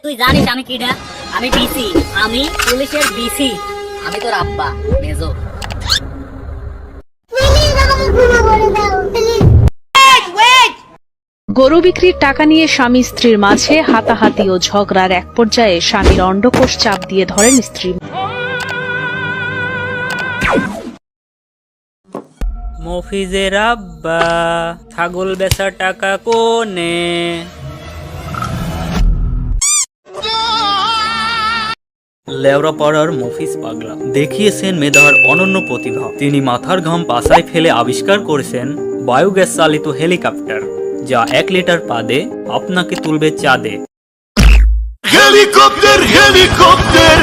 তুই জানিস আমি কিডা? আমি বিসি, আমি পুলিশের বিসি। আমি তোর আব্বা মেজো। গরু বিক্রির টাকা নিয়ে স্বামী স্ত্রীর মাঝে হাতাহাতি ও ঝগড়ার এক পর্যায়ে স্বামীর অন্ডকোষ চাপ দিয়ে ধরেন স্ত্রী। মফিজের আব্বা, ছাগল বেচার টাকা কোনে? লেওরা পাড়ার মফিজ পাগলা দেখিয়েছেন মেধার অনন্য প্রতিভা। তিনি মাথার ঘাম পাছায় ফেলে আবিষ্কার করেছেন বায়োগ্যাস চালিত হেলিকপ্টার, যা 1 লিটার পাদে আপনাকে তুলবে চাঁদে। Helicopter, helicopter,